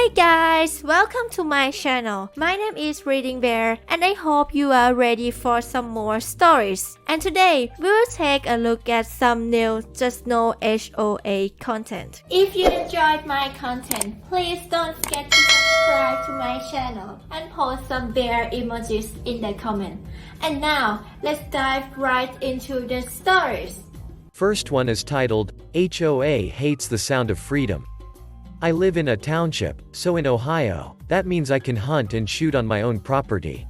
Hey guys, welcome to my channel. My name is ReadingBear and I hope you are ready for some more stories. And today, we will take a look at some new Just No HOA content. If you enjoyed my content, please don't forget to subscribe to my channel and post some bear emojis in the comment. And now, let's dive right into the stories. First one is titled, HOA Hates the Sound of Freedom. I live in a township, so in Ohio, that means I can hunt and shoot on my own property.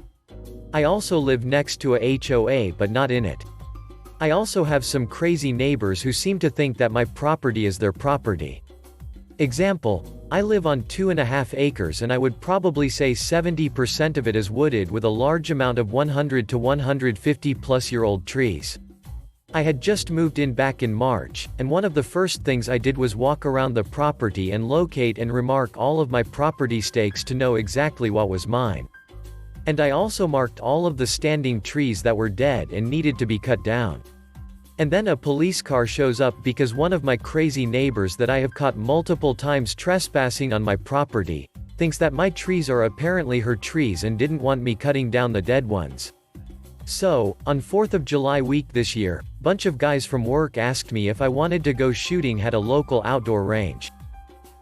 I also live next to a HOA but not in it. I also have some crazy neighbors who seem to think that my property is their property. Example, I live on 2.5 acres and I would probably say 70% of it is wooded with a large amount of 100 to 150 plus year old trees. I had just moved in back in March, and one of the first things I did was walk around the property and locate and remark all of my property stakes to know exactly what was mine. And I also marked all of the standing trees that were dead and needed to be cut down. And then a police car shows up because one of my crazy neighbors that I have caught multiple times trespassing on my property, thinks that my trees are apparently her trees and didn't want me cutting down the dead ones. So, on 4th of July week this year, bunch of guys from work asked me if I wanted to go shooting at a local outdoor range.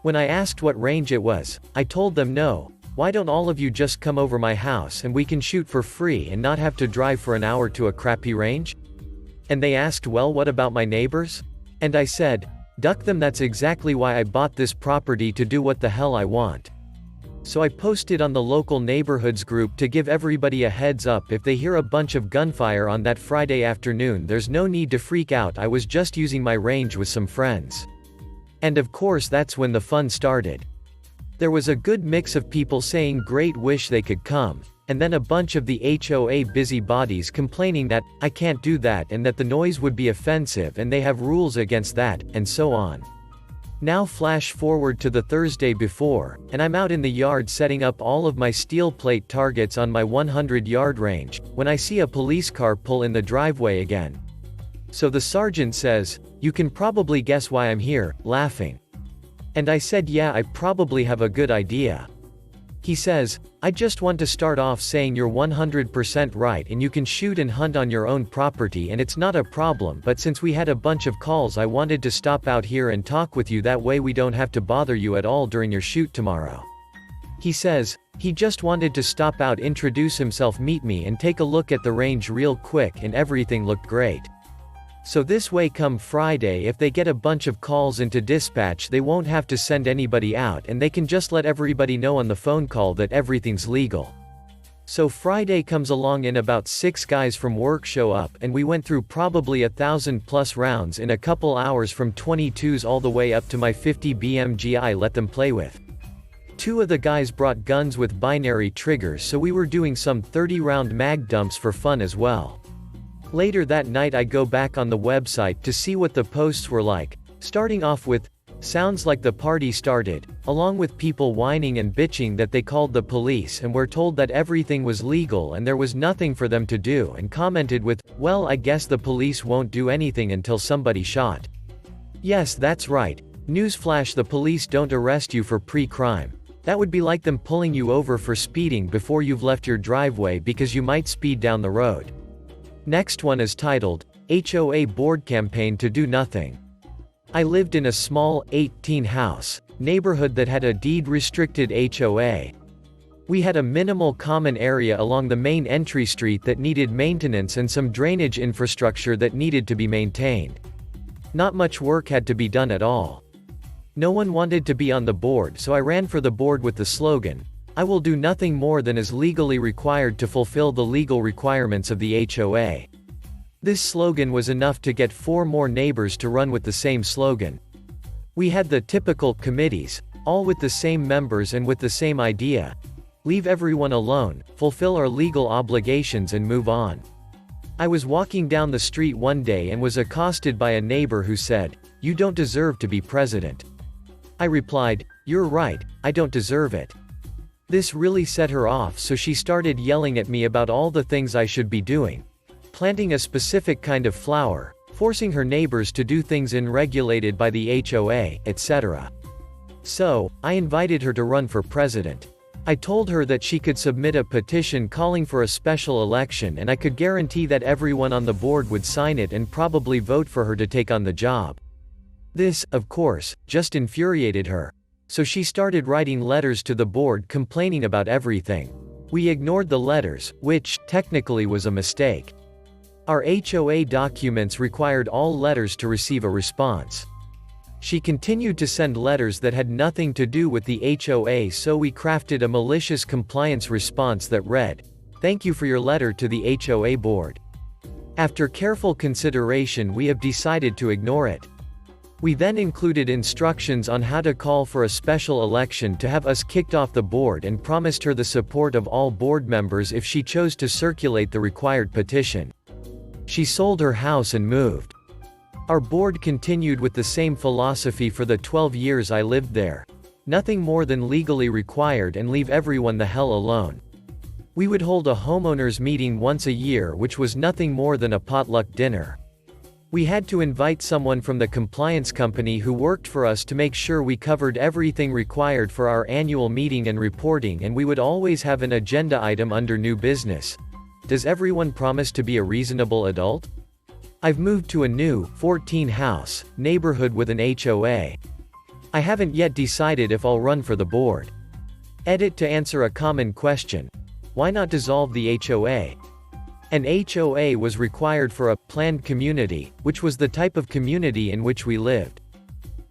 When I asked what range it was, I told them no, why don't all of you just come over my house and we can shoot for free and not have to drive for an hour to a crappy range? And they asked, well, what about my neighbors? And I said, duck them, that's exactly why I bought this property, to do what the hell I want. So I posted on the local neighborhoods group to give everybody a heads up if they hear a bunch of gunfire on that Friday afternoon, there's no need to freak out, I was just using my range with some friends. And of course that's when the fun started. There was a good mix of people saying great, wish they could come, and then a bunch of the HOA busybodies complaining that, I can't do that and that the noise would be offensive and they have rules against that, and so on. Now flash forward to the Thursday before, and I'm out in the yard setting up all of my steel plate targets on my 100-yard range, when I see a police car pull in the driveway again. So the sergeant says, you can probably guess why I'm here, laughing. And I said, yeah, I probably have a good idea. He says, I just want to start off saying you're 100% right and you can shoot and hunt on your own property and it's not a problem, but since we had a bunch of calls I wanted to stop out here and talk with you, that way we don't have to bother you at all during your shoot tomorrow. He says, he just wanted to stop out, introduce himself, meet me and take a look at the range real quick, and everything looked great. So this way come Friday, if they get a bunch of calls into dispatch, they won't have to send anybody out and they can just let everybody know on the phone call that everything's legal. So Friday comes along and about 6 guys from work show up and we went through probably 1,000 plus rounds in a couple hours, from 22s all the way up to my 50 BMG I let them play with. 2 of the guys brought guns with binary triggers, so we were doing some 30-round mag dumps for fun as well. Later that night I go back on the website to see what the posts were like, starting off with, sounds like the party started, along with people whining and bitching that they called the police and were told that everything was legal and there was nothing for them to do, and commented with, well, I guess the police won't do anything until somebody shot. Yes, that's right. Newsflash, the police don't arrest you for pre-crime. That would be like them pulling you over for speeding before you've left your driveway because you might speed down the road. Next one is titled, HOA Board Campaign to Do Nothing. I lived in a small, 18-house neighborhood that had a deed-restricted HOA. We had a minimal common area along the main entry street that needed maintenance and some drainage infrastructure that needed to be maintained. Not much work had to be done at all. No one wanted to be on the board, so I ran for the board with the slogan, I will do nothing more than is legally required to fulfill the legal requirements of the HOA. This slogan was enough to get 4 more neighbors to run with the same slogan. We had the typical committees, all with the same members and with the same idea: leave everyone alone, fulfill our legal obligations and move on. I was walking down the street one day and was accosted by a neighbor who said, you don't deserve to be president. I replied, you're right, I don't deserve it. This really set her off, so she started yelling at me about all the things I should be doing. Planting a specific kind of flower, forcing her neighbors to do things unregulated by the HOA, etc. So, I invited her to run for president. I told her that she could submit a petition calling for a special election and I could guarantee that everyone on the board would sign it and probably vote for her to take on the job. This, of course, just infuriated her. So she started writing letters to the board complaining about everything. We ignored the letters, which, technically was a mistake. Our HOA documents required all letters to receive a response. She continued to send letters that had nothing to do with the HOA, so we crafted a malicious compliance response that read, "Thank you for your letter to the HOA board. After careful consideration we have decided to ignore it." We then included instructions on how to call for a special election to have us kicked off the board and promised her the support of all board members if she chose to circulate the required petition. She sold her house and moved. Our board continued with the same philosophy for the 12 years I lived there. Nothing more than legally required and leave everyone the hell alone. We would hold a homeowners meeting once a year, which was nothing more than a potluck dinner. We had to invite someone from the compliance company who worked for us to make sure we covered everything required for our annual meeting and reporting, and we would always have an agenda item under new business. Does everyone promise to be a reasonable adult? I've moved to a new, 14-house, neighborhood with an HOA. I haven't yet decided if I'll run for the board. Edit to answer a common question. Why not dissolve the HOA? An HOA was required for a planned community, which was the type of community in which we lived.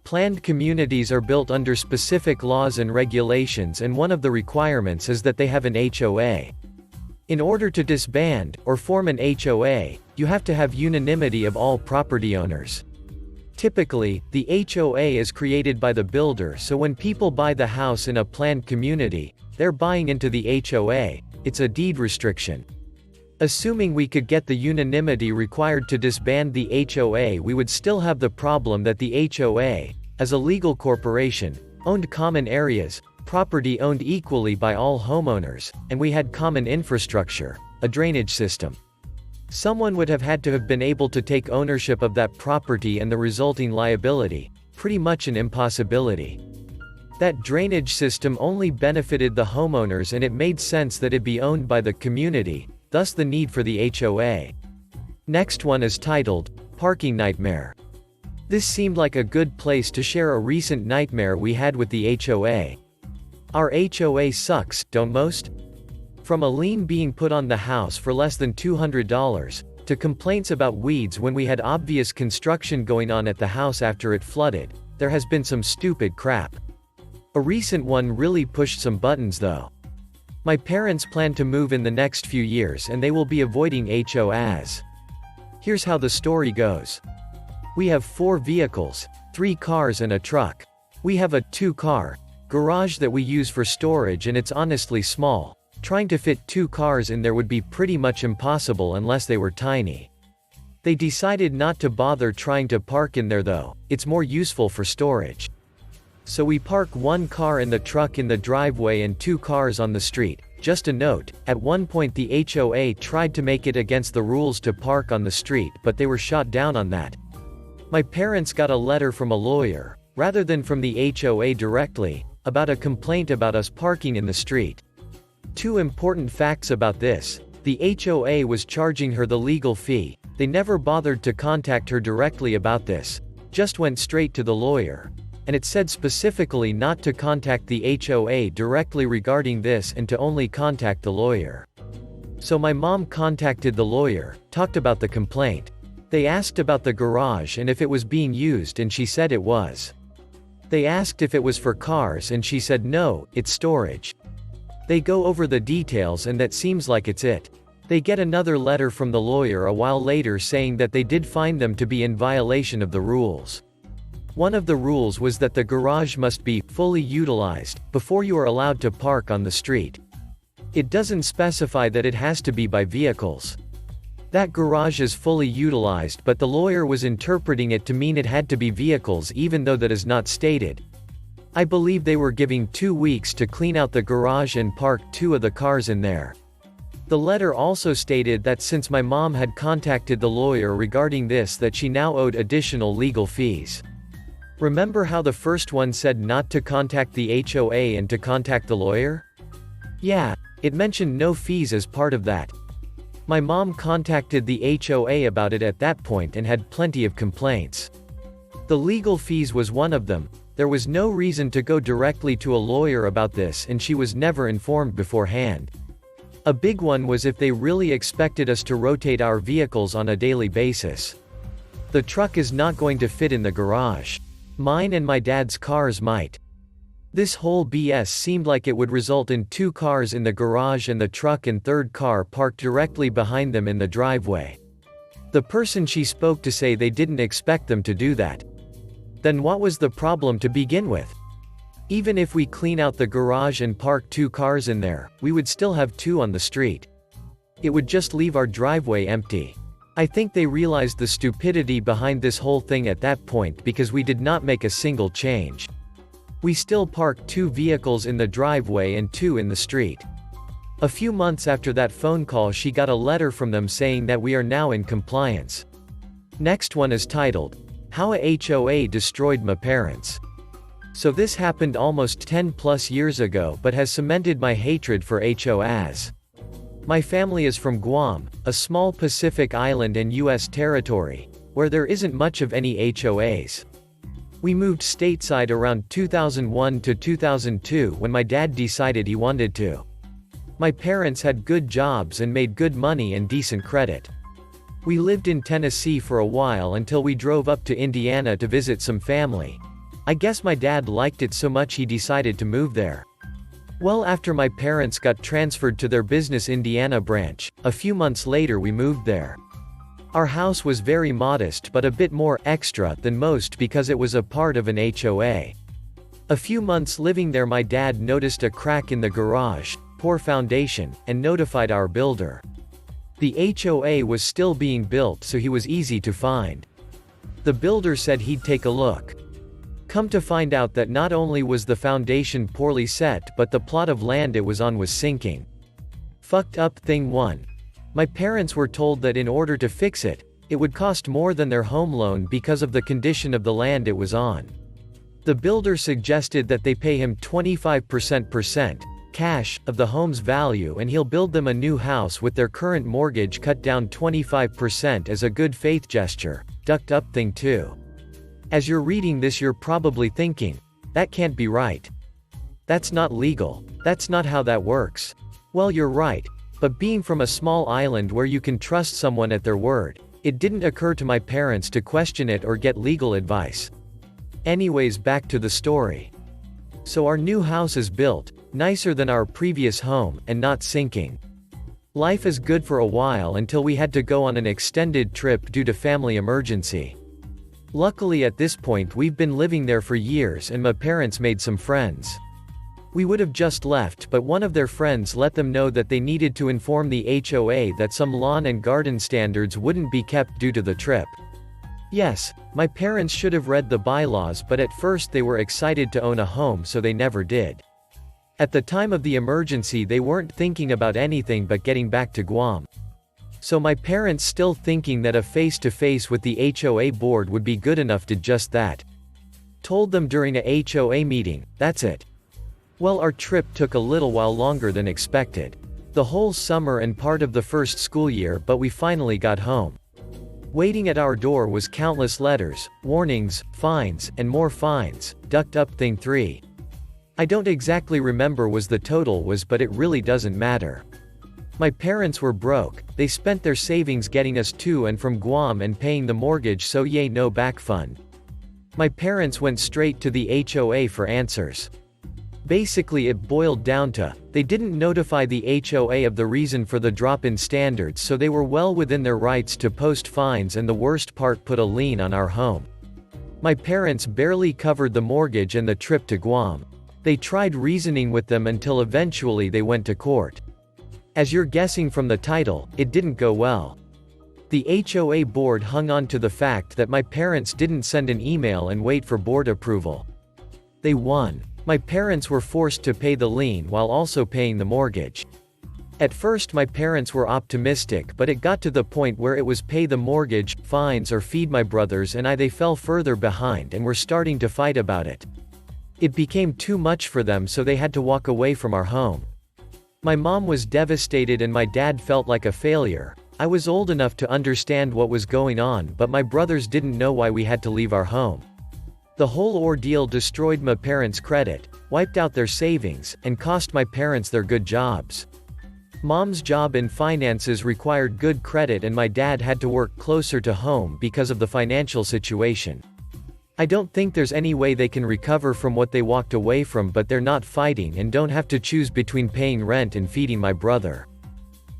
Planned communities are built under specific laws and regulations, and one of the requirements is that they have an HOA. In order to disband, or form an HOA, you have to have unanimity of all property owners. Typically, the HOA is created by the builder, so when people buy the house in a planned community, they're buying into the HOA, it's a deed restriction. Assuming we could get the unanimity required to disband the HOA, we would still have the problem that the HOA, as a legal corporation, owned common areas, property owned equally by all homeowners, and we had common infrastructure, a drainage system. Someone would have had to have been able to take ownership of that property and the resulting liability, pretty much an impossibility. That drainage system only benefited the homeowners, and it made sense that it be owned by the community, thus the need for the HOA. Next one is titled, Parking Nightmare. This seemed like a good place to share a recent nightmare we had with the HOA. Our HOA sucks, don't most? From a lien being put on the house for less than $200, to complaints about weeds when we had obvious construction going on at the house after it flooded, there has been some stupid crap. A recent one really pushed some buttons though. My parents plan to move in the next few years and they will be avoiding HOAs. Here's how the story goes. We have 4 vehicles, 3 cars and a truck. We have a 2-car garage that we use for storage, and it's honestly small. Trying to fit 2 cars in there would be pretty much impossible unless they were tiny. They decided not to bother trying to park in there though, it's more useful for storage. So we park 1 car in the truck in the driveway and 2 cars on the street. Just a note, at one point the HOA tried to make it against the rules to park on the street, but they were shot down on that. My parents got a letter from a lawyer, rather than from the HOA directly, about a complaint about us parking in the street. 2 important facts about this. The HOA was charging her the legal fee. They never bothered to contact her directly about this, just went straight to the lawyer. And it said specifically not to contact the HOA directly regarding this and to only contact the lawyer. So my mom contacted the lawyer, talked about the complaint. They asked about the garage and if it was being used, and she said it was. They asked if it was for cars and she said no, it's storage. They go over the details and that seems like it's it. They get another letter from the lawyer a while later saying that they did find them to be in violation of the rules. One of the rules was that the garage must be fully utilized before you are allowed to park on the street. It doesn't specify that it has to be by vehicles. That garage is fully utilized, but the lawyer was interpreting it to mean it had to be vehicles even though that is not stated. I believe they were giving 2 weeks to clean out the garage and park 2 of the cars in there. The letter also stated that since my mom had contacted the lawyer regarding this, that she now owed additional legal fees. Remember how the first one said not to contact the HOA and to contact the lawyer? Yeah, it mentioned no fees as part of that. My mom contacted the HOA about it at that point and had plenty of complaints. The legal fees was one of them. There was no reason to go directly to a lawyer about this, and she was never informed beforehand. A big one was if they really expected us to rotate our vehicles on a daily basis. The truck is not going to fit in the garage. Mine and my dad's cars might. This whole BS seemed like it would result in 2 cars in the garage and the truck and third car parked directly behind them in the driveway. The person she spoke to say they didn't expect them to do that. Then what was the problem to begin with? Even if we clean out the garage and park 2 cars in there, we would still have 2 on the street. It would just leave our driveway empty. I think they realized the stupidity behind this whole thing at that point because we did not make a single change. We still parked 2 vehicles in the driveway and 2 in the street. A few months after that phone call, she got a letter from them saying that we are now in compliance. Next one is titled, How a HOA Destroyed My Parents. So this happened almost 10+ years ago but has cemented my hatred for HOAs. My family is from Guam, a small Pacific island and US territory, where there isn't much of any HOAs. We moved stateside around 2001 to 2002 when my dad decided he wanted to. My parents had good jobs and made good money and decent credit. We lived in Tennessee for a while until we drove up to Indiana to visit some family. I guess my dad liked it so much he decided to move there. Well, after my parents got transferred to their business Indiana branch, a few months later we moved there. Our house was very modest but a bit more extra than most because it was a part of an HOA. A few months living there, my dad noticed a crack in the garage, poor foundation, and notified our builder. The HOA was still being built, so he was easy to find. The builder said he'd take a look. Come to find out that not only was the foundation poorly set, but the plot of land it was on was sinking. Fucked up thing 1. My parents were told that in order to fix it, it would cost more than their home loan because of the condition of the land it was on. The builder suggested that they pay him 25% cash of the home's value and he'll build them a new house with their current mortgage cut down 25% as a good faith gesture. Ducked up thing 2. As you're reading this, you're probably thinking, that can't be right. That's not legal. That's not how that works. Well, you're right, but being from a small island where you can trust someone at their word, it didn't occur to my parents to question it or get legal advice. Anyways, back to the story. So our new house is built, nicer than our previous home, and not sinking. Life is good for a while until we had to go on an extended trip due to family emergency. Luckily at this point we've been living there for years and my parents made some friends. We would have just left, but one of their friends let them know that they needed to inform the HOA that some lawn and garden standards wouldn't be kept due to the trip. Yes, my parents should have read the bylaws, but at first they were excited to own a home, so they never did. At the time of the emergency they weren't thinking about anything but getting back to Guam. So my parents, still thinking that a face-to-face with the HOA board would be good enough, did just that. Told them during a HOA meeting, that's it. Well, our trip took a little while longer than expected. The whole summer and part of the first school year, but we finally got home. Waiting at our door was countless letters, warnings, fines, and more fines. Ducked up thing 3. I don't exactly remember what the total was, but it really doesn't matter. My parents were broke. They spent their savings getting us to and from Guam and paying the mortgage, so yay, no back fund. My parents went straight to the HOA for answers. Basically it boiled down to, they didn't notify the HOA of the reason for the drop in standards, so they were well within their rights to post fines, and the worst part, put a lien on our home. My parents barely covered the mortgage and the trip to Guam. They tried reasoning with them until eventually they went to court. As you're guessing from the title, it didn't go well. The HOA board hung on to the fact that my parents didn't send an email and wait for board approval. They won. My parents were forced to pay the lien while also paying the mortgage. At first my parents were optimistic, but it got to the point where it was pay the mortgage, fines or feed my brothers and they fell further behind and were starting to fight about it. It became too much for them, so they had to walk away from our home. My mom was devastated and my dad felt like a failure. I was old enough to understand what was going on, but my brothers didn't know why we had to leave our home. The whole ordeal destroyed my parents' credit, wiped out their savings, and cost my parents their good jobs. Mom's job in finances required good credit and my dad had to work closer to home because of the financial situation. I don't think there's any way they can recover from what they walked away from, but they're not fighting and don't have to choose between paying rent and feeding my brother.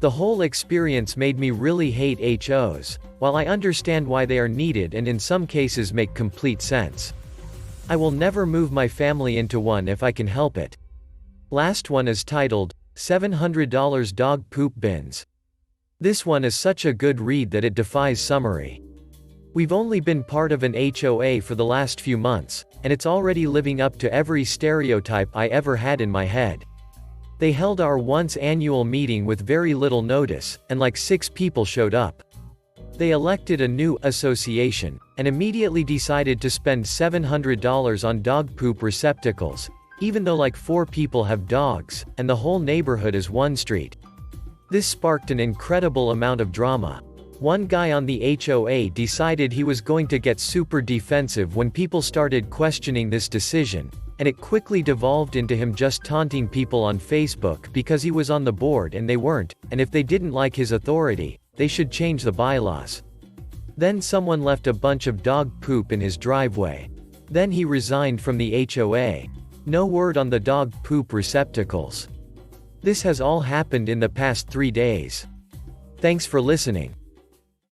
The whole experience made me really hate HOs, while I understand why they are needed and in some cases make complete sense. I will never move my family into one if I can help it. Last one is titled, $700 Dog Poop Bins. This one is such a good read that it defies summary. We've only been part of an HOA for the last few months, and it's already living up to every stereotype I ever had in my head. They held our once annual meeting with very little notice, and like 6 people showed up. They elected a new association, and immediately decided to spend $700 on dog poop receptacles, even though like 4 people have dogs, and the whole neighborhood is one street. This sparked an incredible amount of drama. One guy on the HOA decided he was going to get super defensive when people started questioning this decision, and it quickly devolved into him just taunting people on Facebook because he was on the board and they weren't, and if they didn't like his authority, they should change the bylaws. Then someone left a bunch of dog poop in his driveway. Then he resigned from the HOA. No word on the dog poop receptacles. This has all happened in the past 3 days. Thanks for listening.